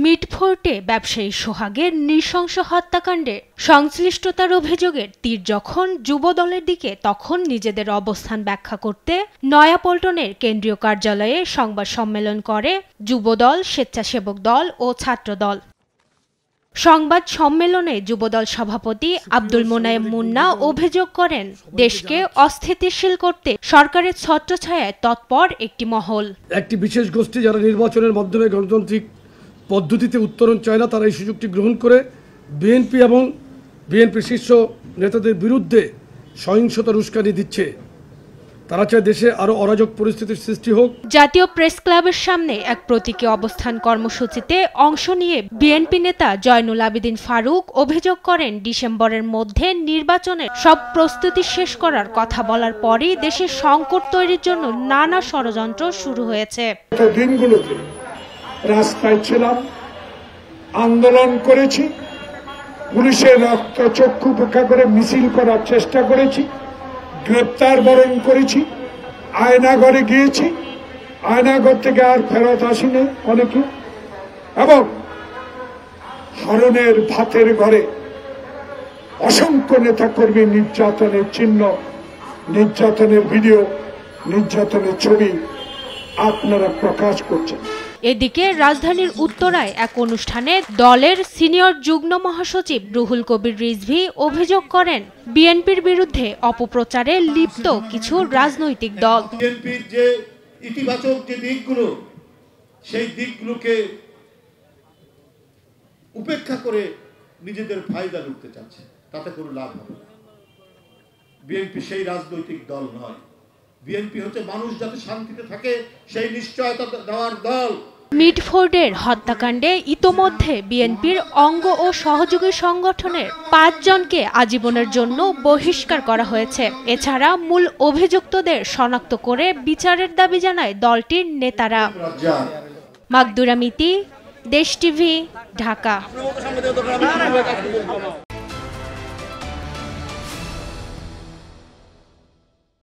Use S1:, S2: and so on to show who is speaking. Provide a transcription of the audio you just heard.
S1: মিটফোর্টে ব্যবসায়ী সোহাগের নৃশংস হত্যাকাণ্ডে সংশ্লিষ্টতার অভিযোগের তীর যখন যুবদলের দিকে, তখন নিজেদের অবস্থান ব্যাখ্যা করতে নয়াপল্টনের কেন্দ্রীয় কার্যালয়ে সংবাদ সম্মেলন করে যুবদল, স্বেচ্ছাসেবক দল ও ছাত্রদল। সংবাদ সম্মেলনে যুবদল সভাপতি আব্দুল মোনায়েম মুন্না অভিযোগ করেন, দেশকে অস্থিতিশীল করতে সরকারের ছত্রছায়ায় তৎপর একটি মহল।
S2: একটি বিশেষ গোষ্ঠী যারা নির্বাচনের মাধ্যমে গণতান্ত্রিক পদ্ধতিতে উত্তরণ চায় না, তারা এই সুযোগটি গ্রহণ করে বিএনপি এবং বিএনপির শীর্ষ নেতাদের বিরুদ্ধে সহিংসতার উস্কানি দিচ্ছে। তারা চায় দেশে আরো অরাজক পরিস্থিতির সৃষ্টি হোক।
S1: জাতীয় প্রেস ক্লাবের সামনে এক প্রতীকী অবস্থান কর্মসূচিতে অংশ নিয়ে বিএনপি নেতা জয়নুল আবেদিন ফারুক অভিযোগ করেন, ডিসেম্বরের মধ্যে নির্বাচনের সব প্রস্তুতি শেষ করার কথা বলার পরই দেশের সংকট তৈরির জন্য নানা ষড়যন্ত্র শুরু হয়েছে।
S3: দিনগুলোতে রাস্তায় ছিলাম, আন্দোলন করেছি, পুলিশের রক্ত চক্ষু উপেক্ষা করে মিছিল করার চেষ্টা করেছি, গ্রেপ্তার বরণ করেছি, আয়নাঘরে গিয়েছি, আয়নাঘর থেকে আর ফেরত আসিনি অনেকে, এবং হরণের ভাতের ঘরে অসংখ্য নেতাকর্মী নির্যাতনের চিহ্ন, নির্যাতনের ভিডিও, নির্যাতনের ছবি আপনারা প্রকাশ করছেন।
S1: এদিকে রাজধানীর উত্তরায় এক অনুষ্ঠানে দলের সিনিয়র যুগ্ম মহাসচিব রুহুল কবির রিজভী অভিযোগ করেন, বিএনপির বিরুদ্ধে অপপ্রচারে লিপ্ত কিছু রাজনৈতিক দল
S4: বিএনপির যে ইতিবাচক যে দিকগুলো, সেই দিকগুলোকে উপেক্ষা করে নিজেদের ফায়দা লুটতে চাচ্ছে, তাতে কোনো লাভ হবে না। বিএনপি সেই রাজনৈতিক দল নয়। বিএনপি হচ্ছে মানুষ যাতে শান্তিতে থাকে সেই নিশ্চয়তা দেওয়ার দল।
S1: মিটফোর্ডের হত্যাকাণ্ডে ইতোমধ্যে বিএনপির অঙ্গ ও সহযোগী সংগঠনের ৫ জনকে আজীবনের জন্য বহিষ্কার করা হয়েছে। এছাড়া মূল অভিযুক্তদের শনাক্ত করে বিচারের দাবি জানায় দলটির নেতারা। মাকদুরা মিতি, দেশ টিভি, ঢাকা।